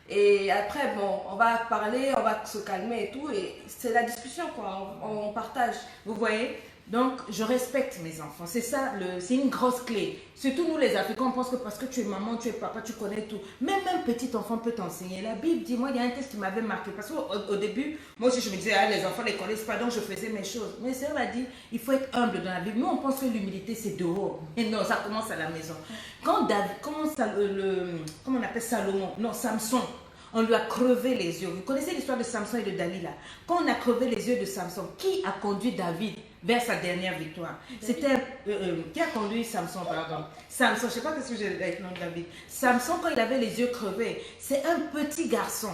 [SPEAKER 2] Et après, bon, on va parler, on va se calmer et tout. Et c'est la discussion, quoi. On partage.
[SPEAKER 1] Vous voyez? Donc, je respecte mes enfants. C'est ça, c'est une grosse clé. Surtout nous, les Africains, on pense que parce que tu es maman, tu es papa, tu connais tout. Même un petit enfant peut t'enseigner. La Bible dit, moi, il y a un texte qui m'avait marqué. Parce qu'au début, moi aussi, je me disais, ah, les enfants ne les connaissent pas, donc je faisais mes choses. Mais ça m'a dit, il faut être humble dans la Bible. Nous, on pense que l'humilité, c'est dehors. Mais non, ça commence à la maison. Quand comment on appelle Salomon? Non, Samson. On lui a crevé les yeux. Vous connaissez l'histoire de Samson et de Dalila. Quand on a crevé les yeux de Samson, qui a conduit David vers sa dernière victoire? C'était... qui a conduit Samson, pardon? Samson, je ne sais pas ce que j'ai avec le nom de David. Samson, quand il avait les yeux crevés, c'est un petit garçon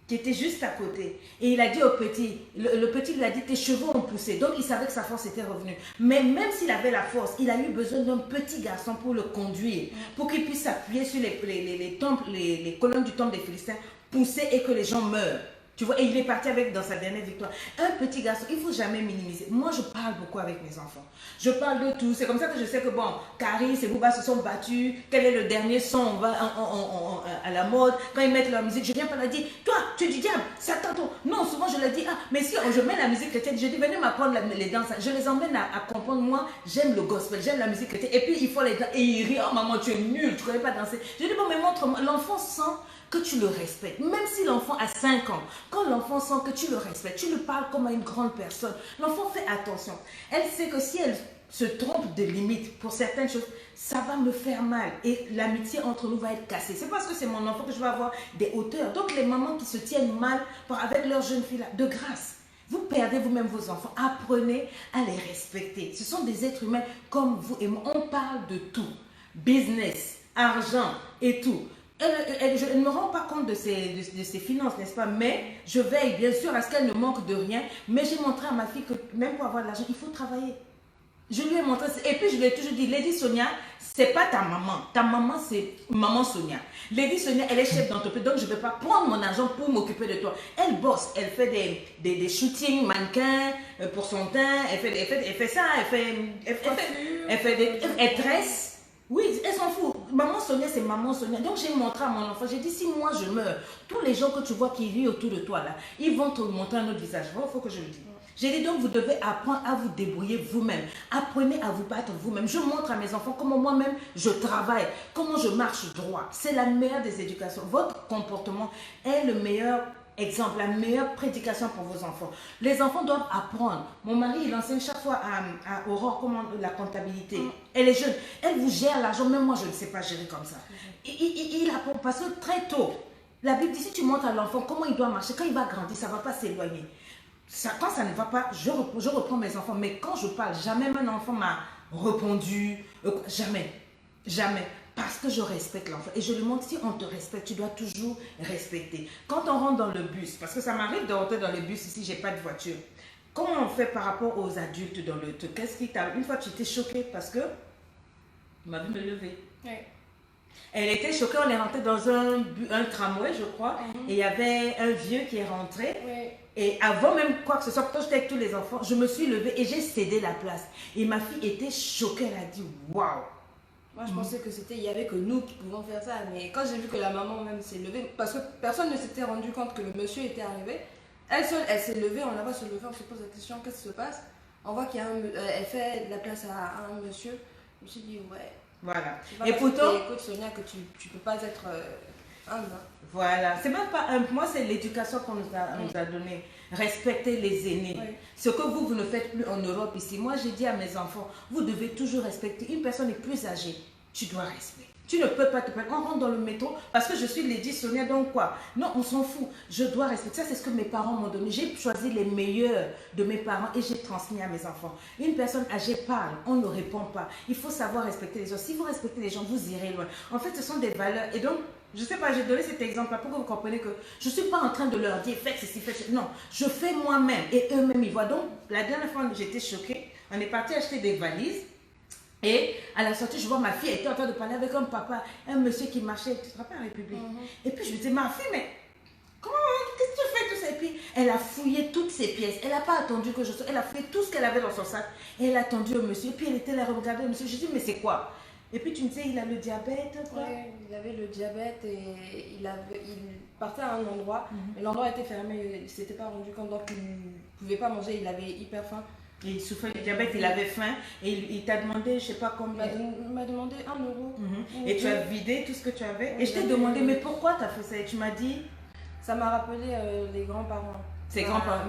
[SPEAKER 1] qui était juste à côté. Et il a dit au petit, le petit lui a dit, tes cheveux ont poussé. Donc il savait que sa force était revenue. Mais même s'il avait la force, il a eu besoin d'un petit garçon pour le conduire, pour qu'il puisse s'appuyer sur les colonnes du temple des Philistins, pousser et que les gens meurent. Tu vois, et il est parti avec dans sa dernière victoire. Un petit garçon, il ne faut jamais minimiser. Moi, je parle beaucoup avec mes enfants. Je parle de tout. C'est comme ça que je sais que, bon, Caris et Bouba se sont battus. Quel est le dernier son à la mode? Quand ils mettent leur musique, je viens pas leur dire, toi, tu es du diable, Satan. Non, souvent je leur dis, ah, mais si je mets la musique chrétienne, je dis, venez m'apprendre les danses. Je les emmène à comprendre. Moi, j'aime le gospel, j'aime la musique chrétienne. Et puis, il faut les danser. Et ils rient, oh maman, tu es nul, tu ne connais pas danser. Je dis, bon, mais montre-moi. L'enfant sent que tu le respectes. Même si l'enfant a 5 ans, quand l'enfant sent que tu le respectes, tu le parles comme à une grande personne, l'enfant fait attention. Elle sait que si elle se trompe de limite pour certaines choses, ça va me faire mal. Et l'amitié entre nous va être cassée. C'est parce que c'est mon enfant que je vais avoir des hauteurs. Donc les mamans qui se tiennent mal avec leur jeune fille, là, de grâce, vous perdez vous-même vos enfants. Apprenez à les respecter. Ce sont des êtres humains comme vous et moi. On parle de tout. Business, argent et tout. Je ne me rends pas compte de ses finances, n'est-ce pas? Mais je veille bien sûr à ce qu'elle ne manque de rien. Mais j'ai montré à ma fille que même pour avoir de l'argent, il faut travailler. Je lui ai montré. Et puis je lui ai toujours dit, Lady Sonia, c'est pas ta maman. Ta maman, c'est maman Sonia. Lady Sonia, elle est chef d'entreprise. Donc je ne vais pas prendre mon argent pour m'occuper de toi. Elle bosse. Elle fait des shootings mannequins pour son teint. Elle fait ça. Elle tresse. Oui, elle s'en fout. Maman Sonia, c'est maman Sonia. Donc, j'ai montré à mon enfant, j'ai dit, si moi je meurs, tous les gens que tu vois qui rient autour de toi, là, ils vont te montrer un autre visage. Il faut que je le dise. J'ai dit, donc, vous devez apprendre à vous débrouiller vous-même. Apprenez à vous battre vous-même. Je montre à mes enfants comment moi-même je travaille, comment je marche droit. C'est la meilleure des éducations. Votre comportement est le meilleur exemple, la meilleure prédication pour vos enfants. Les enfants doivent apprendre. Mon mari, il enseigne chaque fois à Aurore comment la comptabilité. Elle est jeune, elle vous gère l'argent, même moi je ne sais pas gérer comme ça. Il apprend parce que très tôt, la Bible dit si tu montres à l'enfant comment il doit marcher, quand il va grandir, ça ne va pas s'éloigner. Quand ça ne va pas, je reprends mes enfants. Mais quand je parle, jamais un enfant m'a répondu. Jamais. Jamais. Parce que je respecte l'enfant. Et je lui montre, si on te respecte, tu dois toujours respecter. Quand on rentre dans le bus, parce que ça m'arrive de rentrer dans le bus ici, j'ai pas de voiture. Comment on fait par rapport aux adultes dans le truc? Qu'est-ce qui t'a... Une fois, tu étais choquée parce que... Tu m'as vu me lever.
[SPEAKER 2] Oui.
[SPEAKER 1] Elle était choquée, on est rentré dans un tramway, je crois, et il y avait un vieux qui est rentré.
[SPEAKER 2] Oui.
[SPEAKER 1] Et avant même quoi que ce soit, quand j'étais avec tous les enfants, je me suis levée et j'ai cédé la place. Et ma fille était choquée, elle a dit waouh.
[SPEAKER 2] Moi, je pensais que il y avait que nous qui pouvions faire ça, mais quand j'ai vu que la maman même s'est levée, parce que personne ne s'était rendu compte que le monsieur était arrivé, elle seule, elle s'est levée, on la voit se lever, on se pose la question, qu'est-ce qui se passe? On voit qu'il y a elle fait de la place à un monsieur. Je me suis dit, ouais.
[SPEAKER 1] Voilà.
[SPEAKER 2] Et pourtant,
[SPEAKER 1] écoute
[SPEAKER 2] Sonia, que tu peux pas être humble.
[SPEAKER 1] Voilà. C'est même pas humble. Moi, c'est l'éducation qu'on nous a donnée. Respecter les aînés.
[SPEAKER 2] Oui.
[SPEAKER 1] Ce que vous ne faites plus en Europe ici. Moi, j'ai dit à mes enfants, vous devez toujours respecter. Une personne est plus âgée, tu dois respecter. Tu ne peux pas te permettre. On rentre dans le métro parce que je suis Lady Sonia, donc quoi? Non, on s'en fout. Je dois respecter. Ça, c'est ce que mes parents m'ont donné. J'ai choisi les meilleurs de mes parents et j'ai transmis à mes enfants. Une personne âgée parle, on ne répond pas. Il faut savoir respecter les autres. Si vous respectez les gens, vous irez loin. En fait, ce sont des valeurs. Et donc, je ne sais pas, j'ai donné cet exemple-là pour que vous compreniez que je ne suis pas en train de leur dire faites ceci, faites ceci. Non, je fais moi-même et eux-mêmes ils voient. Donc, la dernière fois, j'étais choquée. On est parti acheter des valises. Et à la sortie, je vois ma fille, elle était en train de parler avec un papa, un monsieur qui marchait, tu te rappelles, en République. Et puis je me disais, ma fille, mais comment, qu'est-ce que tu fais tout ça? Et puis elle a fouillé toutes ses pièces. Elle n'a pas attendu que je sorte. Elle a fouillé tout ce qu'elle avait dans son sac. Et elle a attendu au monsieur. Et puis elle était là, regardait le monsieur. Je dis, mais c'est quoi? Et puis tu me disais, il a le diabète, quoi.
[SPEAKER 2] Oui, il avait le diabète et il partait à un endroit, mais l'endroit était fermé, il ne s'était pas rendu compte, donc il ne pouvait pas manger, il avait hyper faim.
[SPEAKER 1] Et il souffrait du diabète, il avait faim et il t'a demandé, je ne sais pas combien.
[SPEAKER 2] Il m'a demandé 1 euro.
[SPEAKER 1] Et tu as vidé tout ce que tu avais. Et je t'ai demandé, mais pourquoi tu as fait ça? Et tu m'as dit.
[SPEAKER 2] Ça m'a rappelé les grands-parents.
[SPEAKER 1] Ses grands-parents.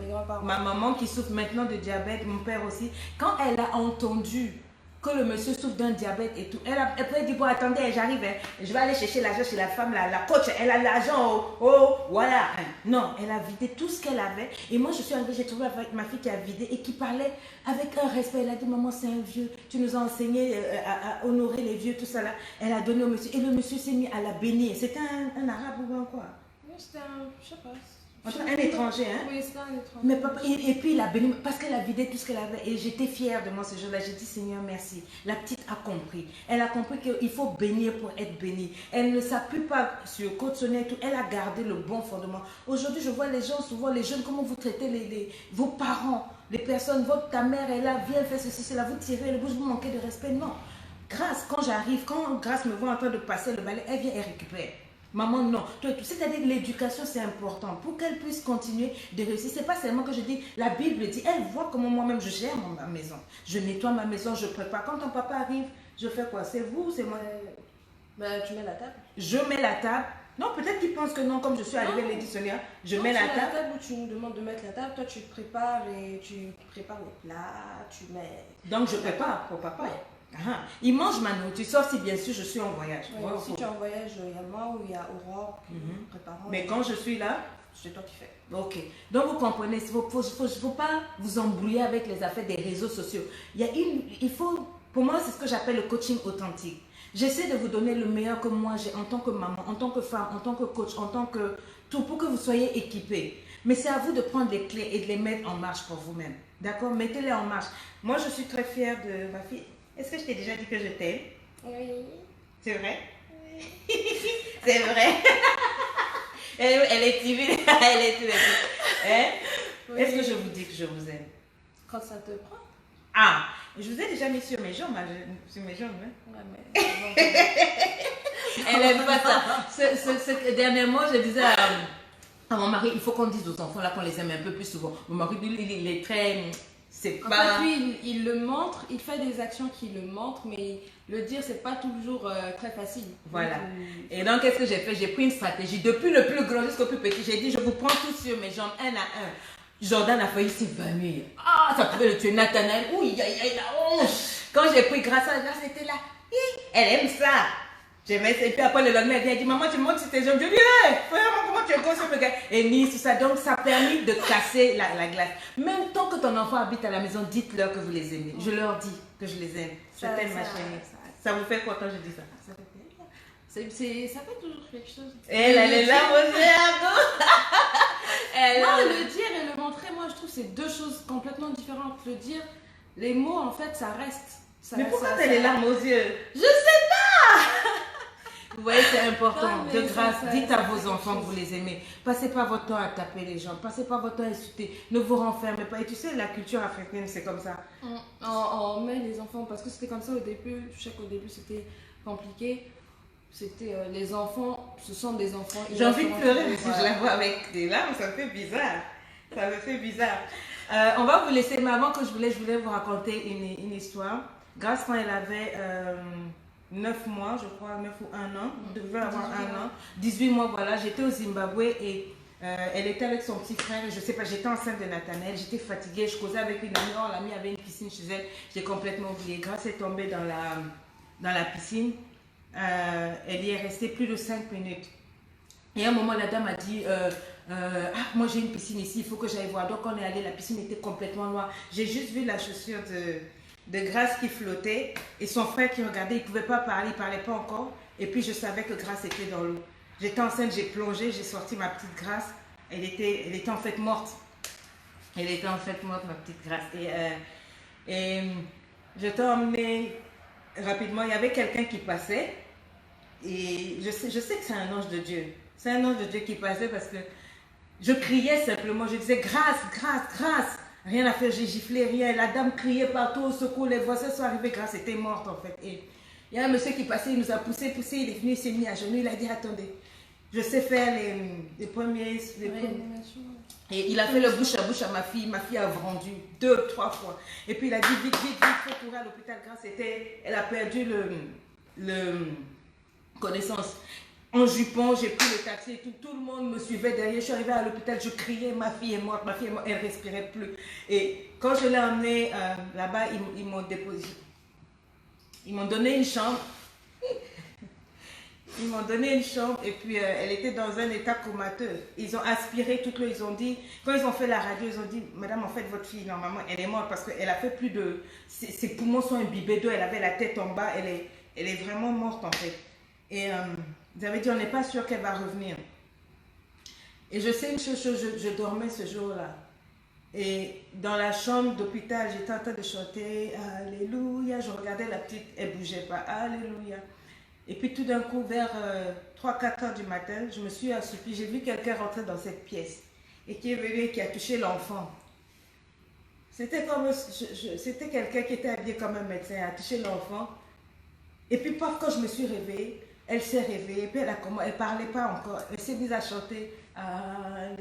[SPEAKER 2] Mes grands-parents.
[SPEAKER 1] Ma maman qui souffre maintenant de diabète, mon père aussi. Quand elle a entendu que le monsieur souffre d'un diabète et tout, elle peut dire, bon attendez, j'arrive, hein, je vais aller chercher l'argent chez la femme, la coach, elle a l'argent, voilà. Non, elle a vidé tout ce qu'elle avait. Et moi je suis arrivée, j'ai trouvé ma fille qui a vidé et qui parlait avec un respect. Elle a dit, maman c'est un vieux, tu nous as enseigné à honorer les vieux, tout ça là. Elle a donné au monsieur et le monsieur s'est mis à la bénir. C'était un arabe ou un quoi?
[SPEAKER 2] Oui, c'était un, je sais pas.
[SPEAKER 1] Un étranger, hein?
[SPEAKER 2] Oui, c'est un étranger.
[SPEAKER 1] Mais papa, et puis il a béni, parce qu'elle a vidé tout ce qu'elle avait. Et j'étais fière de moi ce jour-là. J'ai dit, Seigneur, merci. La petite a compris. Elle a compris qu'il faut bénir pour être bénie. Elle ne s'appuie pas sur Côte Sonia et tout. Elle a gardé le bon fondement. Aujourd'hui, je vois les gens, souvent les jeunes, comment vous traitez vos parents, les personnes, ta mère est là, viens faire ceci, cela, vous tirez le bouche, vous manquez de respect. Non. Grâce, quand j'arrive, quand Grâce me voit en train de passer le balai, elle vient et récupère. Maman, non. C'est-à-dire que l'éducation, c'est important. Pour qu'elle puisse continuer de réussir. Ce n'est pas seulement que je dis, la Bible dit, elle voit comment moi-même je gère ma maison. Je nettoie ma maison, je prépare. Quand ton papa arrive, je fais quoi? C'est vous ou c'est moi?
[SPEAKER 2] Tu mets la table.
[SPEAKER 1] Je mets la table. Non, peut-être qu'il pense que non, comme je suis arrivée Lady Sonia, je mets la table.
[SPEAKER 2] Tu mets la table où tu nous demandes de mettre la table, toi tu prépares les plats, tu mets...
[SPEAKER 1] Donc je prépare pour papa.
[SPEAKER 2] Ouais.
[SPEAKER 1] Il mange ma nourriture, sauf si bien sûr je suis en voyage.
[SPEAKER 2] Oui, si tu es en voyage, il y a moi ou il y a Aurore qui prépare.
[SPEAKER 1] Mais quand je suis là,
[SPEAKER 2] c'est toi qui fais.
[SPEAKER 1] Ok. Donc vous comprenez, il ne faut pas vous embrouiller avec les affaires des réseaux sociaux. Pour moi, c'est ce que j'appelle le coaching authentique. J'essaie de vous donner le meilleur que moi j'ai en tant que maman, en tant que femme, en tant que coach, en tant que tout, pour que vous soyez équipés. Mais c'est à vous de prendre les clés et de les mettre en marche pour vous-même. D'accord? Mettez-les en marche. Moi, je suis très fière de ma fille. Est-ce que je t'ai déjà dit que je t'aime?
[SPEAKER 2] Oui.
[SPEAKER 1] C'est vrai?
[SPEAKER 2] Oui.
[SPEAKER 1] C'est vrai. Elle est timide. Elle est timide. Hein? Oui. Est-ce que je vous dis que je vous aime?
[SPEAKER 2] Quand ça te prend?
[SPEAKER 1] Ah, je vous ai déjà mis sur mes jambes. Sur mes jambes, hein?
[SPEAKER 2] Ouais, mais...
[SPEAKER 1] Elle n'aime pas ça. Dernièrement, je disais à mon mari, il faut qu'on dise aux enfants là qu'on les aime un peu plus souvent. Mon mari, il est très... c'est
[SPEAKER 2] En
[SPEAKER 1] pas...
[SPEAKER 2] fait, lui, il le montre, il fait des actions qui le montrent, mais le dire, c'est pas toujours très facile.
[SPEAKER 1] Voilà.
[SPEAKER 2] Donc,
[SPEAKER 1] Et donc, qu'est-ce que j'ai fait? J'ai pris une stratégie. Depuis le plus grand jusqu'au plus petit, j'ai dit, je vous prends tous sur mes jambes, un à un. Jordan a failli s'évanouir. Ah, ça pouvait le tuer. Nathanaël, ouh, la honte. Quand j'ai pris grâce à Grâce, c'était là. Elle aime ça. Et puis après le lendemain, elle dit, maman, tu montes sur tes jambes. Je dis, hé, frère, comment tu es con sur le gars? Et ni tout ça. Donc, ça a permis de casser la glace. Même tant que ton enfant habite à la maison, dites-leur que vous les aimez. Je leur dis que je les aime. Je t'aime, ma chérie. Ça vous fait quoi quand je dis ça?
[SPEAKER 2] ça fait toujours quelque chose.
[SPEAKER 1] Elle est là, mon cher.
[SPEAKER 2] Non, le dire et le montrer, moi, je trouve que c'est deux choses complètement différentes. Le dire, les mots, en fait, ça reste.
[SPEAKER 1] Mais pourquoi t'as les larmes aux yeux?
[SPEAKER 2] Je sais pas.
[SPEAKER 1] Vous voyez, c'est important.
[SPEAKER 2] Non, mais
[SPEAKER 1] De grâce,
[SPEAKER 2] ça,
[SPEAKER 1] dites à vos
[SPEAKER 2] c'est
[SPEAKER 1] enfants
[SPEAKER 2] quelque
[SPEAKER 1] que vous les aimez. Passez pas votre temps à taper les gens. Passez pas votre temps à insulter. Ne vous renfermez pas. Et tu sais, la culture africaine, c'est comme ça.
[SPEAKER 2] On met les enfants, parce que c'était comme ça au début. Je sais qu'au début, c'était compliqué. C'était les enfants, ce sont des enfants.
[SPEAKER 1] J'ai envie de pleurer, mais si je la vois avec des larmes, ça me fait bizarre. Ça me fait bizarre. On va vous laisser, mais avant que je voulais vous raconter une histoire. Grâce, quand elle avait 9 mois, je crois, 9 ou 1 an, elle devait avoir 1 an, 18 mois, voilà, j'étais au Zimbabwe et elle était avec son petit frère, et je sais pas, j'étais enceinte de Nathanaël, j'étais fatiguée, je causais avec une amie, l'amie avait une piscine chez elle, j'ai complètement oublié. Grâce est tombée dans la piscine, elle y est restée plus de 5 minutes. Et à un moment, la dame a dit, moi j'ai une piscine ici, il faut que j'aille voir. Donc on est allé, la piscine était complètement noire. J'ai juste vu la chaussure de Grâce qui flottait et son frère qui regardait, il ne pouvait pas parler, il ne parlait pas encore. Et puis je savais que Grâce était dans l'eau. J'étais enceinte, j'ai plongé, j'ai sorti ma petite Grâce. Elle était en fait morte. Elle était en fait morte, ma petite Grâce. Et je t'ai emmené rapidement. Il y avait quelqu'un qui passait. Et je sais que c'est un ange de Dieu. C'est un ange de Dieu qui passait parce que je criais simplement. Je disais Grâce, Grâce, Grâce. Rien à faire, j'ai giflé, rien. La dame criait partout au secours. Les voisins sont arrivés. Grâce était morte en fait. Et il y a un monsieur qui passait, il nous a poussé. Il est venu, il s'est mis à genoux. Il a dit attendez, je sais faire les premiers. Et il a fait le bouche à bouche à ma fille. Ma fille a vendu 2, 3 fois. Et puis il a dit vite, vite, vite, il faut courir à l'hôpital. Grâce elle a perdu le connaissance. En jupon, j'ai pris le taxi et tout le monde me suivait derrière. Je suis arrivée à l'hôpital, je criais, ma fille est morte, elle ne respirait plus. Et quand je l'ai emmenée là-bas, ils m'ont déposé. Ils m'ont donné une chambre. Ils m'ont donné une chambre et puis elle était dans un état comateux. Ils ont aspiré toute l'eau, ils ont dit, quand ils ont fait la radio, ils ont dit, madame, en fait, votre fille, normalement, elle est morte parce qu'elle a fait plus de... Ses poumons sont imbibés d'eau, elle avait la tête en bas, elle est vraiment morte en fait. Et ils avaient dit, on n'est pas sûr qu'elle va revenir. Et je sais une chose, je dormais ce jour-là. Et dans la chambre d'hôpital, j'étais en train de chanter Alléluia. Je regardais la petite, elle ne bougeait pas. Alléluia. Et puis tout d'un coup, vers 3-4 heures du matin, je me suis assoupie. J'ai vu quelqu'un rentrer dans cette pièce et qui est venu et qui a touché l'enfant. C'était comme, c'était quelqu'un qui était habillé comme un médecin, a touché l'enfant. Et puis, paf, quand je me suis réveillée, elle s'est réveillée, puis elle ne parlait pas encore. Elle s'est mise à chanter Alléluia,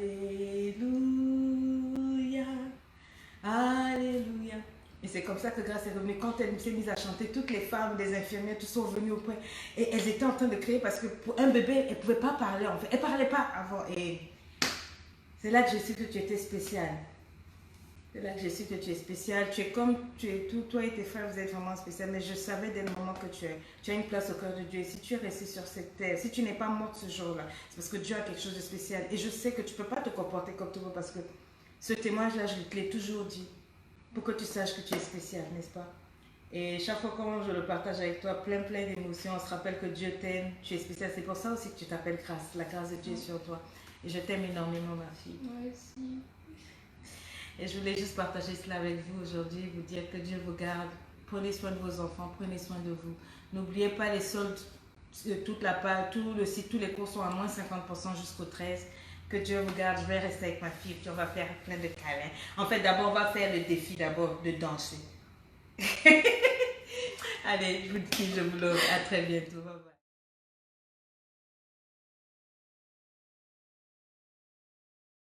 [SPEAKER 1] Alléluia. Et c'est comme ça que Grâce est revenue. Quand elle s'est mise à chanter, toutes les femmes, des infirmières, tous sont venues auprès. Et elles étaient en train de crier parce que pour un bébé, elle ne pouvait pas parler en fait. Elle ne parlait pas avant. Et c'est là que j'ai su que tu étais spéciale. C'est là que j'ai su que tu es spéciale. Tu es comme tu es tout. Toi et tes frères, vous êtes vraiment spécial. Mais je savais dès le moment que tu as une place au cœur de Dieu. Et si tu es resté sur cette terre, si tu n'es pas morte ce jour-là, c'est parce que Dieu a quelque chose de spécial. Et je sais que tu ne peux pas te comporter comme tout le monde parce que ce témoignage-là, je te l'ai toujours dit. Pour que tu saches que tu es spécial, n'est-ce pas? Et chaque fois que je le partage avec toi, plein d'émotions, on se rappelle que Dieu t'aime, tu es spécial. C'est pour ça aussi que tu t'appelles Grâce. La grâce de Dieu est sur toi. Et je t'aime énormément, ma fille.
[SPEAKER 2] Moi aussi.
[SPEAKER 1] Et je voulais juste partager cela avec vous aujourd'hui, vous dire que Dieu vous garde. Prenez soin de vos enfants, prenez soin de vous. N'oubliez pas les soldes de toute la part, tout le site, tous les cours sont à moins 50% jusqu'au 13. Que Dieu vous garde, je vais rester avec ma fille, puis on va faire plein de câlins. En fait, d'abord, on va faire le défi d'abord de danser. Allez, je vous dis, je vous love. À très bientôt. Bye bye.